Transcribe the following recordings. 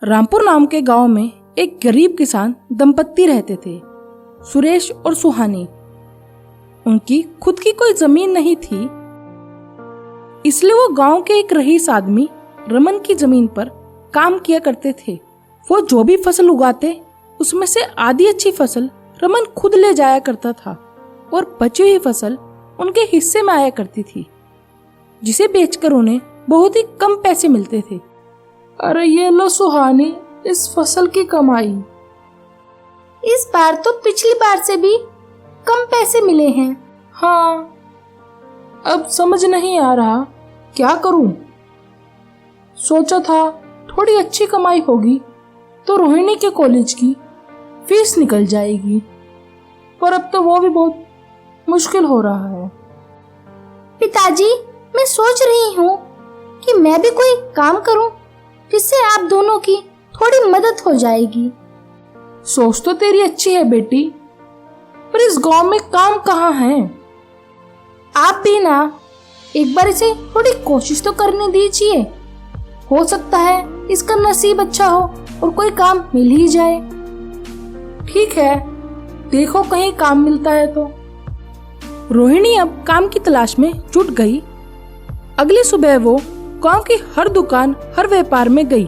रामपुर नाम के गांव में एक गरीब किसान दंपत्ति रहते थे, सुरेश और सुहानी। उनकी खुद की कोई जमीन नहीं थी, इसलिए वो गांव के एक रईस आदमी रमन की जमीन पर काम किया करते थे। वो जो भी फसल उगाते उसमें से आधी अच्छी फसल रमन खुद ले जाया करता था और बची हुई फसल उनके हिस्से में आया करती थी, जिसे बेचकर उन्हें बहुत ही कम पैसे मिलते थे। अरे ये लो सुहानी, इस फसल की कमाई। इस बार तो पिछली बार से भी कम पैसे मिले हैं। हाँ, अब समझ नहीं आ रहा क्या करूं। सोचा था थोड़ी अच्छी कमाई होगी तो रोहिणी के कॉलेज की फीस निकल जाएगी, पर अब तो वो भी बहुत मुश्किल हो रहा है। पिताजी, मैं सोच रही हूँ कि मैं भी कोई काम करूं जिससे आप दोनों की थोड़ी मदद हो जाएगी। सोच तो तेरी अच्छी है बेटी, पर इस गांव में काम कहाँ है। आप भी ना एक बार इसे थोड़ी कोशिश तो करने दीजिए। हो सकता है इसका नसीब अच्छा हो और कोई काम मिल ही जाए। ठीक है, देखो कहीं काम मिलता है तो। रोहिणी अब काम की तलाश में जुट गई। अगली सुबह वो गांव की हर दुकान, हर व्यापार में गई।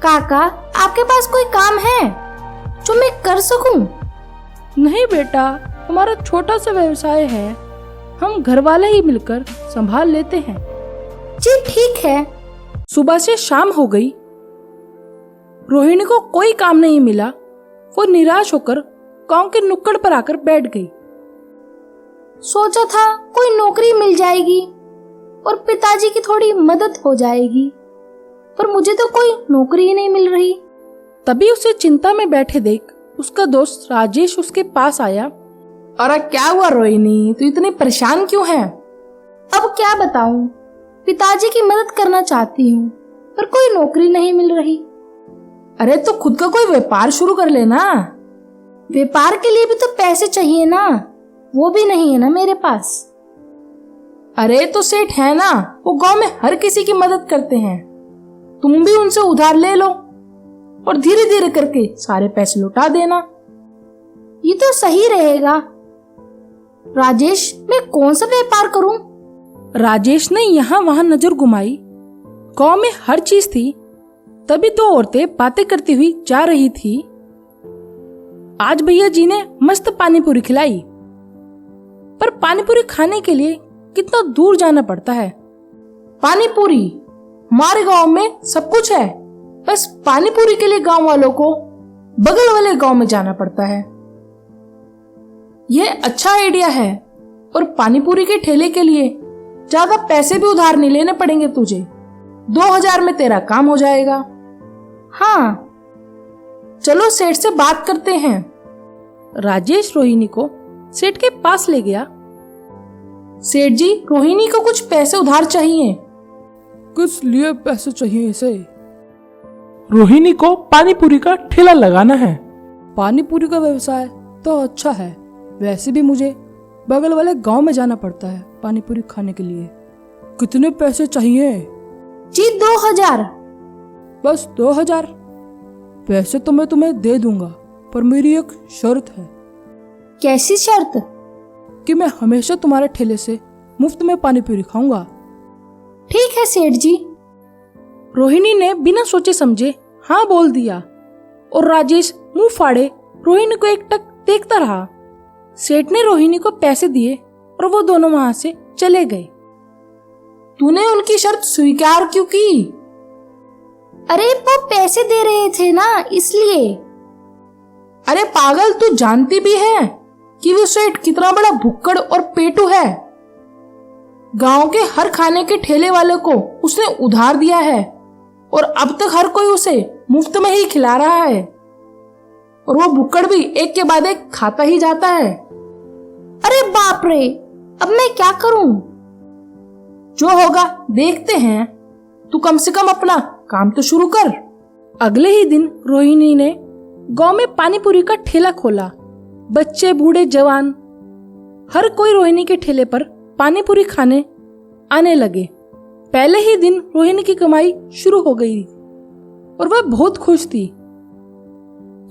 काका, आपके पास कोई काम है जो मैं कर सकूं? नहीं बेटा, हमारा छोटा सा व्यवसाय है, हम घर वाले ही मिलकर संभाल लेते हैं। जी ठीक है। सुबह से शाम हो गई, रोहिणी को कोई काम नहीं मिला। वो निराश होकर गांव के नुक्कड़ पर आकर बैठ गई। सोचा था कोई नौकरी मिल जाएगी और पिताजी की थोड़ी मदद हो जाएगी, पर मुझे तो कोई नौकरी ही नहीं मिल रही। तभी उसे चिंता में बैठे देख उसका दोस्त राजेश उसके पास आया। अरे क्या हुआ रोहिणी, तू इतनी परेशान क्यों है? अब क्या बताऊं, पिताजी की मदद करना चाहती हूँ पर कोई नौकरी नहीं मिल रही। अरे तो खुद का कोई व्यापार शुरू कर लेना। व्यापार के लिए भी तो पैसे चाहिए ना, वो भी नहीं है ना मेरे पास। अरे तो सेठ है ना, वो गांव में हर किसी की मदद करते हैं, तुम भी उनसे उधार ले लो और धीरे धीरे करके सारे पैसे लौटा देना। ये तो सही रहेगा। राजेश, मैं कौन सा व्यापार करूं? राजेश ने यहाँ वहां नजर घुमाई। गांव में हर चीज थी। तभी दो औरतें बातें करती हुई जा रही थी। आज भैया जी ने मस्त पानी पूरी खिलाई, पर पानी पूरी खाने के लिए कितना दूर जाना पड़ता है। पानी पूरी हमारे गांव में सब कुछ है, बस पानी पूरी के लिए गांव वालों को बगल वाले गांव में जाना पड़ता है। यह अच्छा आइडिया है, और पानी पूरी के ठेले के लिए ज्यादा पैसे भी उधार नहीं लेने पड़ेंगे तुझे। 2000 में तेरा काम हो जाएगा। हाँ, चलो सेठ से बात करते हैं। राजेश रोहिणी को सेठ के पास ले गया। सेठ जी, रोहिणी को कुछ पैसे उधार चाहिए। किस लिए पैसे चाहिए इसे? रोहिणी को पानी पूरी का ठेला लगाना है। पानी पूरी का व्यवसाय तो अच्छा है, वैसे भी मुझे बगल वाले गांव में जाना पड़ता है पानी पूरी खाने के लिए। कितने पैसे चाहिए? जी 2000। बस 2000? पैसे तो मैं तुम्हें दे दूंगा, पर मेरी एक शर्त है। कैसी शर्त? कि मैं हमेशा तुम्हारे ठेले से मुफ्त में पानी पूरी खाऊंगा। ठीक है सेठ जी। रोहिणी ने बिना सोचे समझे हाँ बोल दिया, और राजेश मुंह फाड़े रोहिणी को एकटक देखता रहा। सेठ ने रोहिणी को पैसे दिए और वो दोनों वहां से चले गए। तूने उनकी शर्त स्वीकार क्यों की? अरे वो पैसे दे रहे थे ना, इसलिए। अरे पागल, तू जानती भी है कि वो सेठ कितना बड़ा भुक्कड़ और पेटू है। गांव के हर खाने के ठेले वाले को उसने उधार दिया है, और अब तक हर कोई उसे मुफ्त में ही खिला रहा है, और वो भुक्कड़ भी एक के बाद एक खाता ही जाता है। अरे बाप रे, अब मैं क्या करूं? जो होगा देखते हैं, तू कम से कम अपना काम तो शुरू कर। अगले ही दिन रोहिणी ने गांव में पानी पूरी का ठेला खोला। बच्चे, बूढ़े, जवान, हर कोई रोहिणी के ठेले पर पानी पूरी खाने आने लगे। पहले ही दिन रोहिणी की कमाई शुरू हो गई। और वह बहुत खुश थी।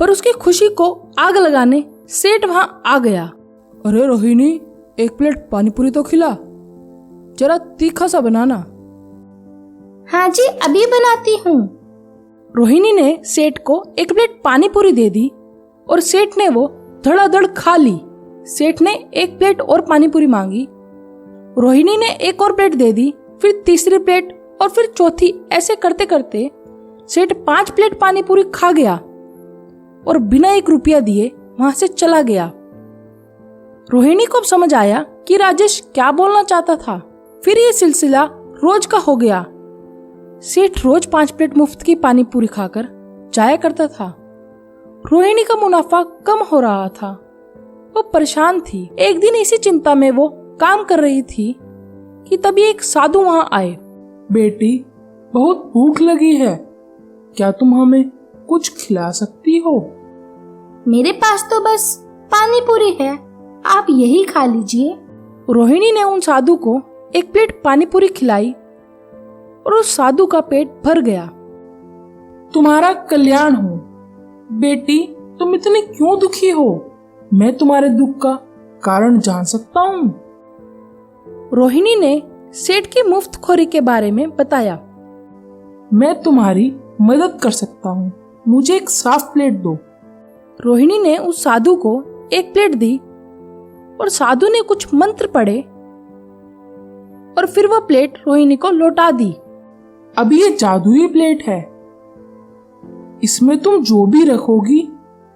पर उसकी खुशी को आग लगाने सेठ वहां आ गया। अरे रोहिणी, एक प्लेट पानी पूरी तो खिला, जरा तीखा सा बनाना। हाँ जी, अभी बनाती हूँ। रोहिणी ने सेठ को एक प्लेट पानी पूरी दे दी और सेठ ने वो धड़ाधड़ खा ली। सेठ ने एक प्लेट और पानी पूरी मांगी। रोहिणी ने एक और प्लेट दे दी, फिर तीसरी प्लेट और फिर चौथी। ऐसे करते करते सेठ 5 प्लेट पानी पूरी खा गया और बिना 1 रुपया दिए वहां से चला गया। रोहिणी को अब समझ आया कि राजेश क्या बोलना चाहता था। फिर ये सिलसिला रोज का हो गया। सेठ रोज 5 प्लेट मुफ्त की पानी पूरी खाकर जाया करता था। रोहिणी का मुनाफा कम हो रहा था। वो परेशान थी। एक दिन इसी चिंता में वो काम कर रही थी कि तभी एक साधु वहां आए। बेटी, बहुत भूख लगी है, क्या तुम हमें कुछ खिला सकती हो? मेरे पास तो बस पानी पूरी है, आप यही खा लीजिए। रोहिणी ने उन साधु को एक प्लेट पानी पूरी खिलाई और उस साधु का पेट भर गया। तुम्हारा कल्याण हो। बेटी, तुम इतनी क्यों दुखी हो? मैं तुम्हारे दुख का कारण जान सकता हूँ। रोहिणी ने सेठ की मुफ्तखोरी के बारे में बताया। मैं तुम्हारी मदद कर सकता हूँ, मुझे एक साफ प्लेट दो। रोहिणी ने उस साधु को एक प्लेट दी और साधु ने कुछ मंत्र पढ़े और फिर वह प्लेट रोहिणी को लौटा दी। अब ये जादुई प्लेट है, इसमें तुम जो भी रखोगी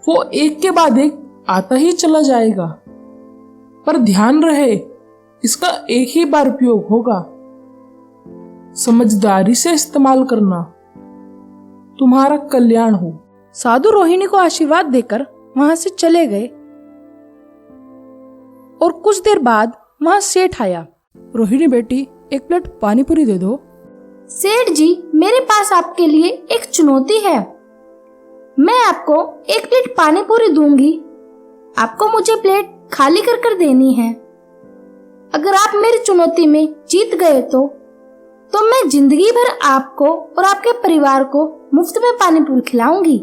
वो एक के बाद एक आता ही चला जाएगा। पर ध्यान रहे, इसका एक ही बार उपयोग होगा। समझदारी से इस्तेमाल करना। तुम्हारा कल्याण हो। साधु रोहिणी को आशीर्वाद देकर वहां से चले गए और कुछ देर बाद वहां सेठ आया। रोहिणी बेटी, एक प्लेट पानी पूरी दे दो। सेठ जी, मेरे पास आपके लिए एक चुनौती है। मैं आपको एक प्लेट पानी पूरी दूंगी, आपको मुझे प्लेट खाली कर कर देनी है। अगर आप मेरी चुनौती में जीत गए तो मैं जिंदगी भर आपको और आपके परिवार को मुफ्त में पानी पूरी खिलाऊंगी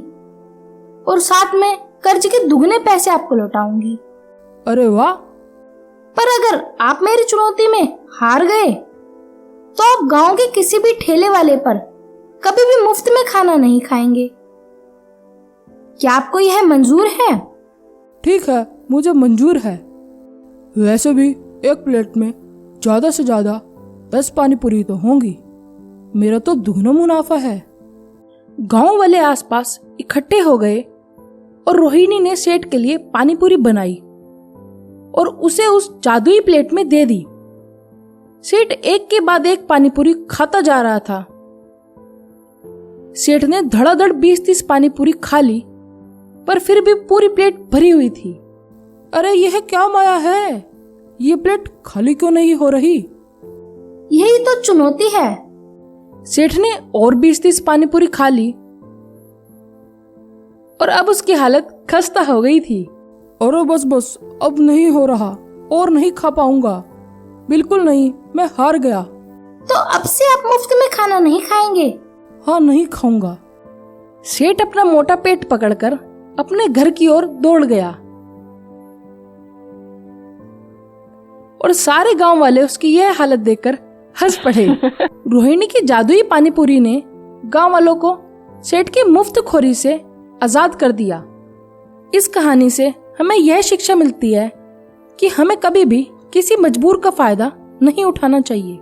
और साथ में कर्ज के दुगने पैसे आपको लौटाऊंगी। अरे वाह! पर अगर आप मेरी चुनौती में हार गए तो आप गांव के किसी भी ठेले वाले पर कभी भी मुफ्त में खाना नहीं खाएंगे। क्या आपको यह मंजूर है? ठीक है, मुझे मंजूर है। वैसे भी एक प्लेट में ज्यादा से ज्यादा 10 पानी पूरी तो होंगी, मेरा तो दुगना मुनाफा है। गांव वाले आसपास इकट्ठे हो गए और रोहिणी ने सेठ के लिए पानी पूरी बनाई और उसे उस जादुई प्लेट में दे दी। सेठ एक के बाद एक पानी पूरी खाता जा रहा था। सेठ ने धड़ाधड़ 20-30 पानी पूरी खा ली, पर फिर भी पूरी प्लेट भरी हुई थी। अरे यह क्या माया है, ये प्लेट खाली क्यों नहीं हो रही? यही तो चुनौती है। सेठ ने और 20-30 पानी पूरी खा ली और अब उसकी हालत खस्ता हो गई थी। अरे बस, अब नहीं हो रहा और नहीं खा पाऊंगा, बिल्कुल नहीं, मैं हार गया। तो अब से आप मुफ्त में खाना नहीं खाएंगे? हाँ, नहीं खाऊंगा। सेठ अपना मोटा पेट पकड़कर अपने घर की ओर दौड़ गया और सारे गांव वाले उसकी यह हालत देखकर हंस पड़े। रोहिणी की जादुई पानी पूरी ने गांव वालों को सेठ की मुफ्तखोरी से आजाद कर दिया। इस कहानी से हमें यह शिक्षा मिलती है कि हमें कभी भी किसी मजबूर का फायदा नहीं उठाना चाहिए।